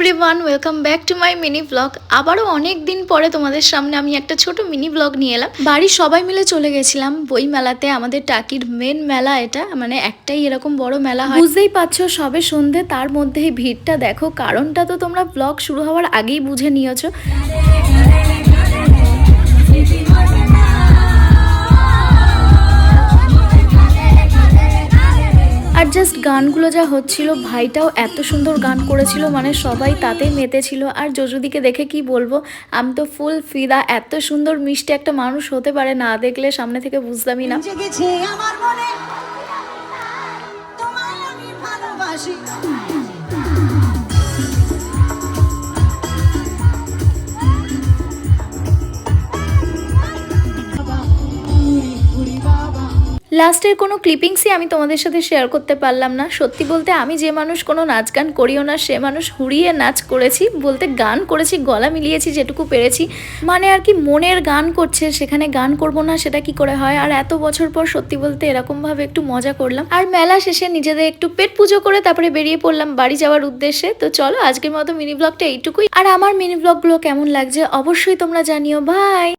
Everyone, welcome back to my mini blog. আবারও অনেক দিন পরে তোমাদের সামনে আমি একটা ছোট মিনি ব্লগ নিয়ে এলাম। বাড়ির সবাই মিলে চলে গেছিলাম বই মেলাতে। আমাদের টাকির মেন মেলা এটা, মানে একটাই এরকম বড় মেলা হয়। বুঝতেই পারছো সবে সন্ধে, তার মধ্যেই ভিড়টা দেখো। কারণটা তো তোমরা ব্লগ শুরু হওয়ার আগেই বুঝে নিয়েছো। আর জাস্ট গানগুলো যা হচ্ছিল, ভাইটাও এত সুন্দর গান করেছিল, মানে সবাই তাতেই মেতেছিল। আর যজুদিকে দেখে কি বলবো, আমি তো ফুল ফিদা। এত সুন্দর মিষ্টি একটা মানুষ হতে পারে, না দেখলে সামনে থেকে বুঝতামই না। লাস্টের কোনো ক্লিপিংসই আমি তোমাদের সাথে শেয়ার করতে পারলাম না। সত্যি বলতে আমি যে মানুষ কোনো নাচ গান করিও না, সে মানুষ হুড়িয়ে নাচ করেছি, বলতে গান করেছি, গলা মিলিয়েছি যেটুকু পেরেছি। মানে আর কি, মনের গান করছে, সেখানে গান করব না সেটা কি করে হয়। আর এত বছর পর সত্যি বলতে এরকমভাবে একটু মজা করলাম। আর মেলা শেষে নিজেদের একটু পেট পুজো করে তারপরে বেরিয়ে পড়লাম বাড়ি যাওয়ার উদ্দেশ্যে। তো চলো, আজকের মতো মিনি ব্লগটা এইটুকুই। আর আমার মিনি ব্লগগুলো কেমন লাগছে অবশ্যই তোমরা জানিও। বাই।